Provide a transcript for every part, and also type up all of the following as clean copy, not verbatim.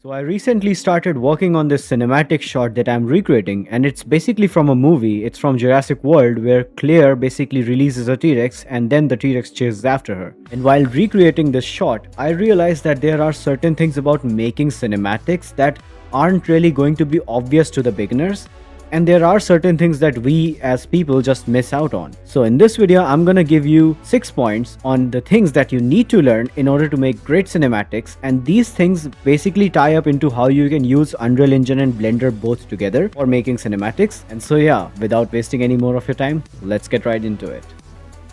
So I recently started working on this cinematic shot that I'm recreating, and it's basically from a movie. It's from Jurassic World, where Claire basically releases a T-Rex and then the T-Rex chases after her. And while recreating this shot, I realized that there are certain things about making cinematics that aren't really going to be obvious to the beginners. And there are certain things that we as people just miss out on. So in this video, I'm gonna give you 6 points on the things that you need to learn in order to make great cinematics. And these things basically tie up into how you can use Unreal Engine and Blender both together for making cinematics. And so yeah, without wasting any more of your time, let's get right into it.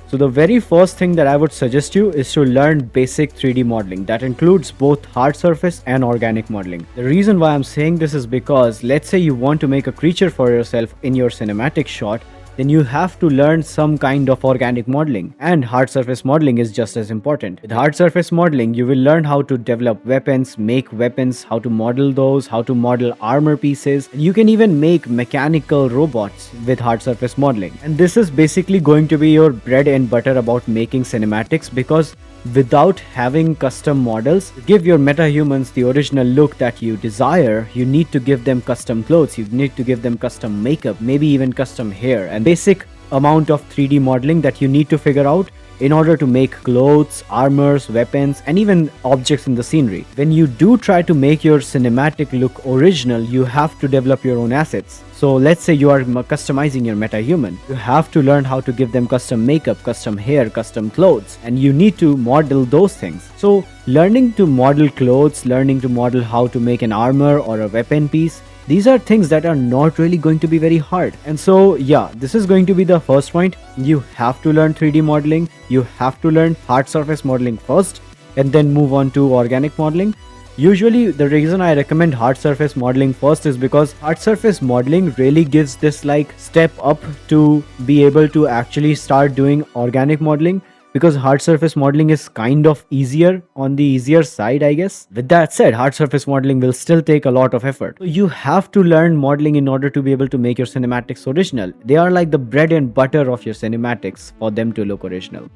So the very first thing that I would suggest you is to learn basic 3D modeling. That includes both hard surface and organic modeling. The reason why I'm saying this is because let's say you want to make a creature for yourself in your cinematic shot, then you have to learn some kind of organic modeling, and hard surface modeling is just as important. With hard surface modeling, you will learn how to develop weapons, make weapons, how to model those, how to model armor pieces. You can even make mechanical robots with hard surface modeling. And this is basically going to be your bread and butter about making cinematics, because without having custom models to give your metahumans the original look that you desire, you need to give them custom clothes, you need to give them custom makeup, maybe even custom hair, and basic amount of 3D modeling that you need to figure out in order to make clothes, armors, weapons, and even objects in the scenery. When you do try to make your cinematic look original, you have to develop your own assets. So let's say you are customizing your metahuman. You have to learn how to give them custom makeup, custom hair, custom clothes, and you need to model those things. So learning to model clothes, learning to model how to make an armor or a weapon piece, these are things that are not really going to be very hard. And so yeah, this is going to be the first point. You have to learn 3D modeling. You have to learn hard surface modeling first and then move on to organic modeling. Usually the reason I recommend hard surface modeling first is because hard surface modeling really gives this like step up to be able to actually start doing organic modeling, because hard surface modeling is kind of easier, on the easier side, I guess. With that said, hard surface modeling will still take a lot of effort. So you have to learn modeling in order to be able to make your cinematics original. They are like the bread and butter of your cinematics for them to look original.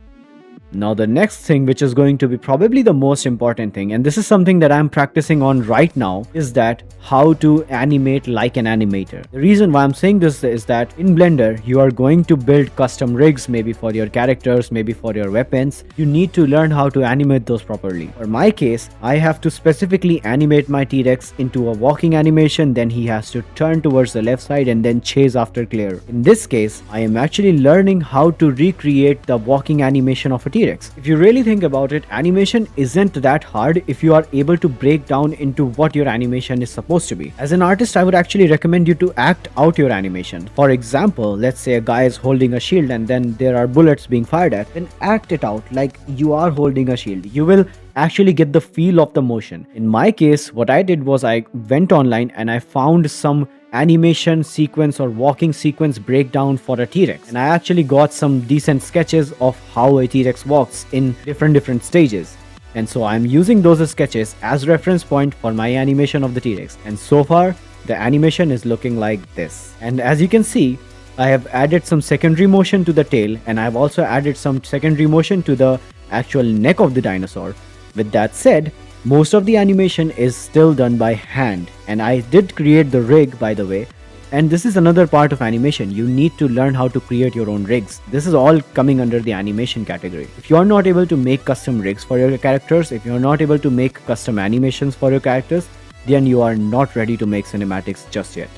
Now the next thing, which is going to be probably the most important thing, and this is something that I'm practicing on right now, is that how to animate like an animator. The reason why I'm saying this is that in Blender, you are going to build custom rigs, maybe for your characters, maybe for your weapons. You need to learn how to animate those properly. For my case, I have to specifically animate my T-Rex into a walking animation, then he has to turn towards the left side and then chase after Claire. In this case, I am actually learning how to recreate the walking animation of a T-Rex. If you really think about it, animation isn't that hard if you are able to break down into what your animation is supposed to be. As an artist, I would actually recommend you to act out your animation. For example, let's say a guy is holding a shield and then there are bullets being fired at, then act it out like you are holding a shield. You will actually get the feel of the motion. In my case, what I did was I went online and I found some animation sequence or walking sequence breakdown for a T-Rex, and I actually got some decent sketches of how a T-Rex walks in different stages. And so I'm using those sketches as reference point for my animation of the T-Rex, and so far the animation is looking like this. And as you can see, I have added some secondary motion to the tail, and I've also added some secondary motion to the actual neck of the dinosaur. With that said, most of the animation is still done by hand, and I did create the rig, by the way. And this is another part of animation. You need to learn how to create your own rigs. This is all coming under the animation category. If you are not able to make custom rigs for your characters, if you are not able to make custom animations for your characters, then you are not ready to make cinematics just yet.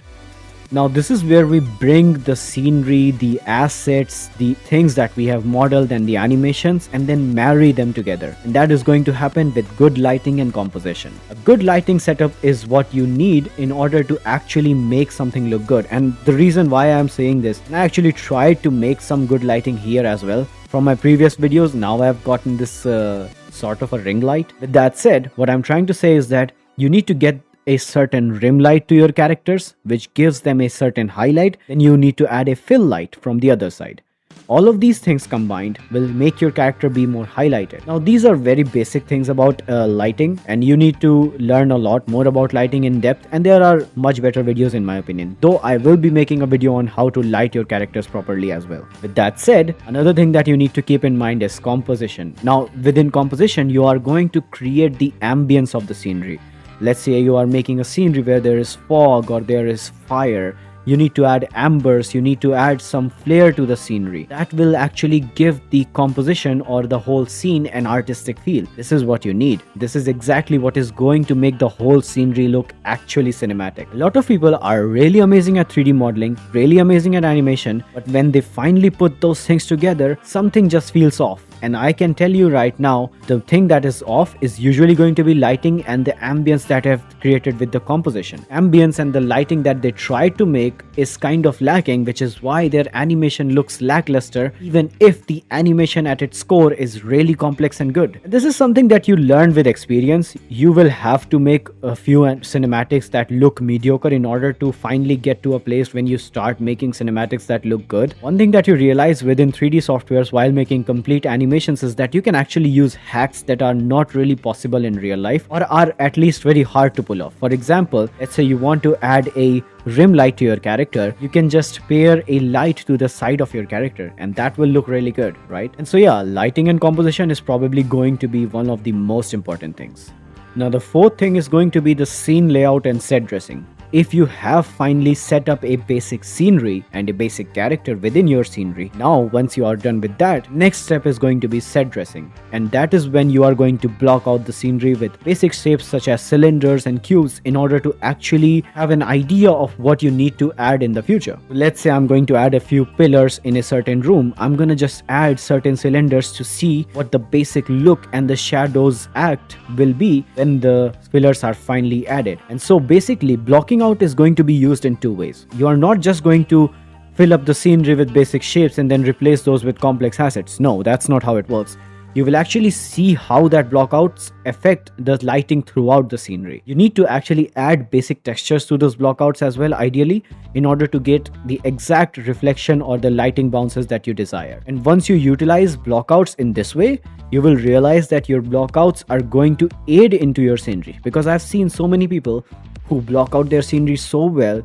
Now this is where we bring the scenery, the assets, the things that we have modeled and the animations, and then marry them together. And that is going to happen with good lighting and composition. A good lighting setup is what you need in order to actually make something look good. And the reason why I'm saying this, and I actually tried to make some good lighting here as well. From my previous videos, now I've gotten this sort of a ring light. With that said, what I'm trying to say is that you need to get a certain rim light to your characters, which gives them a certain highlight. Then you need to add a fill light from the other side. All of these things combined will make your character be more highlighted. Now these are very basic things about lighting, and you need to learn a lot more about lighting in depth, and there are much better videos in my opinion, though I will be making a video on how to light your characters properly as well. With that said, another thing that you need to keep in mind is composition. Now within composition, you are going to create the ambience of the scenery. Let's say you are making a scenery where there is fog or there is fire. You need to add ambers, you need to add some flair to the scenery. That will actually give the composition or the whole scene an artistic feel. This is what you need. This is exactly what is going to make the whole scenery look actually cinematic. A lot of people are really amazing at 3D modeling, really amazing at animation, but when they finally put those things together, something just feels off. And I can tell you right now, the thing that is off is usually going to be lighting and the ambience that I have created with the composition. Ambience and the lighting that they tried to make is kind of lacking, which is why their animation looks lackluster, even if the animation at its core is really complex and good. This is something that you learn with experience. You will have to make a few cinematics that look mediocre in order to finally get to a place when you start making cinematics that look good. One thing that you realize within 3D softwares while making complete animations is that you can actually use hacks that are not really possible in real life or are at least very hard to pull off. For example, let's say you want to add a rim light to your character. You can just pair a light to the side of your character and that will look really good, right? And so yeah, lighting and composition is probably going to be one of the most important things. Now the fourth thing is going to be the scene layout and set dressing. If you have finally set up a basic scenery and a basic character within your scenery, now once you are done with that, next step is going to be set dressing. And that is when you are going to block out the scenery with basic shapes such as cylinders and cubes in order to actually have an idea of what you need to add in the future. Let's say I'm going to add a few pillars in a certain room. I'm going to just add certain cylinders to see what the basic look and the shadows act will be when the pillars are finally added. And so basically blocking out is going to be used in two ways. You are not just going to fill up the scenery with basic shapes and then replace those with complex assets. No, that's not how it works. You will actually see how that blockouts affect the lighting throughout the scenery. You need to actually add basic textures to those blockouts as well, ideally, in order to get the exact reflection or the lighting bounces that you desire. And once you utilize blockouts in this way, you will realize that your blockouts are going to aid into your scenery. Because I've seen so many people who block out their scenery so well,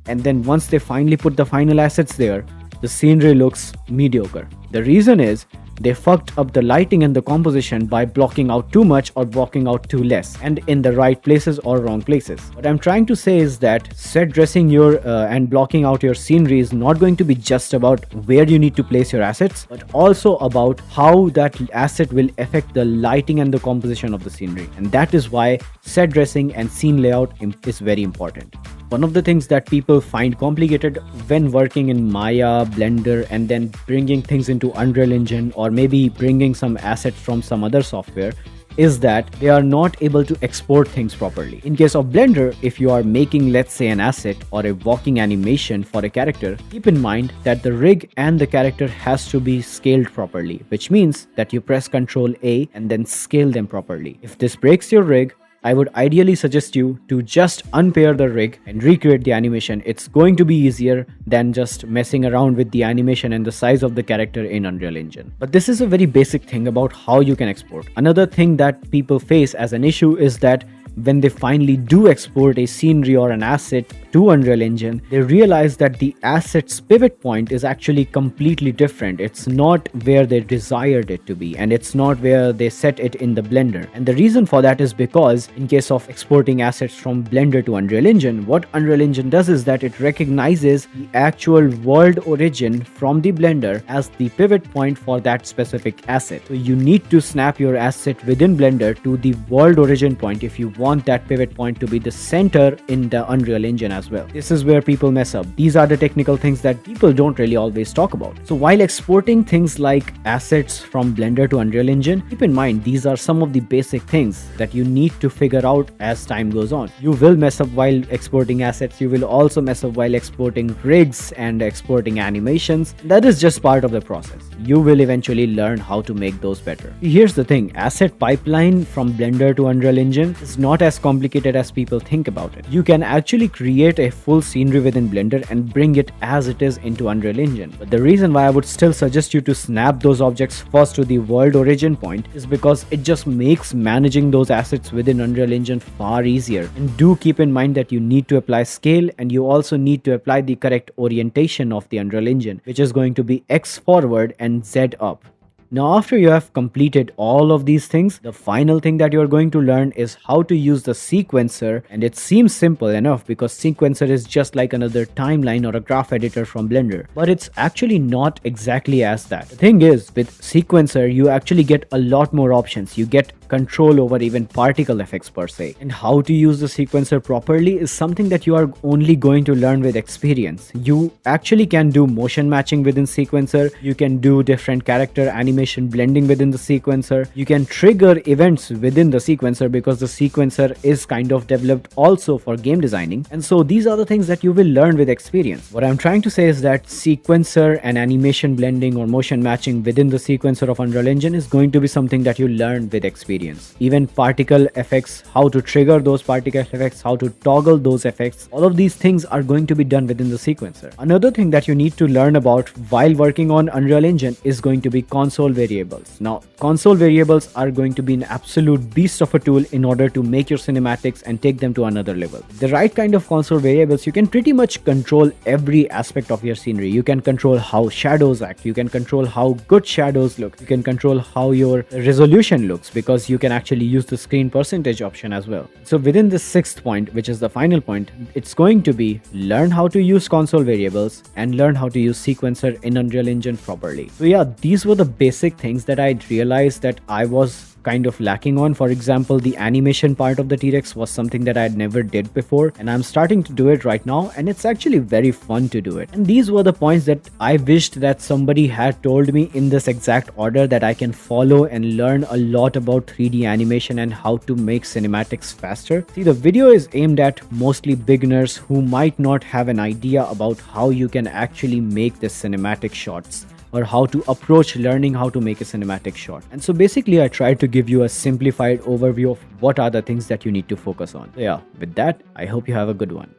and then once they finally put the final assets there, the scenery looks mediocre. The reason is they fucked up the lighting and the composition by blocking out too much or blocking out too less, and in the right places or wrong places. What I'm trying to say is that set dressing your and blocking out your scenery is not going to be just about where you need to place your assets, but also about how that asset will affect the lighting and the composition of the scenery. And that is why set dressing and scene layout is very important. One of the things that people find complicated when working in Maya, Blender, and then bringing things into Unreal Engine or maybe bringing some assets from some other software is that they are not able to export things properly. In case of Blender, if you are making, let's say, an asset or a walking animation for a character, keep in mind that the rig and the character has to be scaled properly, which means that you press Ctrl A and then scale them properly. If this breaks your rig, I would ideally suggest you to just unpair the rig and recreate the animation. It's going to be easier than just messing around with the animation and the size of the character in Unreal Engine. But this is a very basic thing about how you can export. Another thing that people face as an issue is that when they finally do export a scenery or an asset to Unreal Engine, they realize that the asset's pivot point is actually completely different. It's not where they desired it to be, and it's not where they set it in the Blender. And the reason for that is because in case of exporting assets from Blender to Unreal Engine, what Unreal Engine does is that it recognizes the actual world origin from the Blender as the pivot point for that specific asset. So you need to snap your asset within Blender to the world origin point if you want that pivot point to be the center in the Unreal Engine as well. This is where people mess up. These are the technical things that people don't really always talk about. So while exporting things like assets from Blender to Unreal Engine, keep in mind these are some of the basic things that you need to figure out as time goes on. You will mess up while exporting assets. You will also mess up while exporting rigs and exporting animations. That is just part of the process. You will eventually learn how to make those better. Here's the thing, asset pipeline from Blender to Unreal Engine is not as complicated as people think about it. You can actually create a full scenery within Blender and bring it as it is into Unreal Engine. But the reason why I would still suggest you to snap those objects first to the world origin point is because it just makes managing those assets within Unreal Engine far easier. And do keep in mind that you need to apply scale, and you also need to apply the correct orientation of the Unreal Engine, which is going to be X forward and Z up. Now, after you have completed all of these things, the final thing that you're going to learn is how to use the sequencer. And it seems simple enough because sequencer is just like another timeline or a graph editor from Blender. But it's actually not exactly as that. The thing is, with sequencer, you actually get a lot more options. You get control over even particle effects per se. And how to use the sequencer properly is something that you are only going to learn with experience. You actually can do motion matching within sequencer. You can do different character animation blending within the sequencer. You can trigger events within the sequencer because the sequencer is kind of developed also for game designing. And so these are the things that you will learn with experience. What I'm trying to say is that sequencer and animation blending or motion matching within the sequencer of Unreal Engine is going to be something that you learn with experience. Even particle effects, how to trigger those particle effects, how to toggle those effects, all of these things are going to be done within the sequencer. Another thing that you need to learn about while working on Unreal Engine is going to be console variables. Now, console variables are going to be an absolute beast of a tool in order to make your cinematics and take them to another level. The right kind of console variables, you can pretty much control every aspect of your scenery. You can control how shadows act, you can control how good shadows look, you can control how your resolution looks, because you can actually use the screen percentage option as well. So within this sixth point, which is the final point, it's going to be learn how to use console variables and learn how to use sequencer in Unreal Engine properly. So yeah, these were the basic things that I realized that I was kind of lacking on. For example, the animation part of the T-Rex was something that I had never did before, and I'm starting to do it right now, and it's actually very fun to do it. And these were the points that I wished that somebody had told me in this exact order, that I can follow and learn a lot about 3D animation and how to make cinematics faster. See, the video is aimed at mostly beginners who might not have an idea about how you can actually make the cinematic shots, or how to approach learning how to make a cinematic shot. And so basically I tried to give you a simplified overview of what are the things that you need to focus on. So yeah, with that, I hope you have a good one.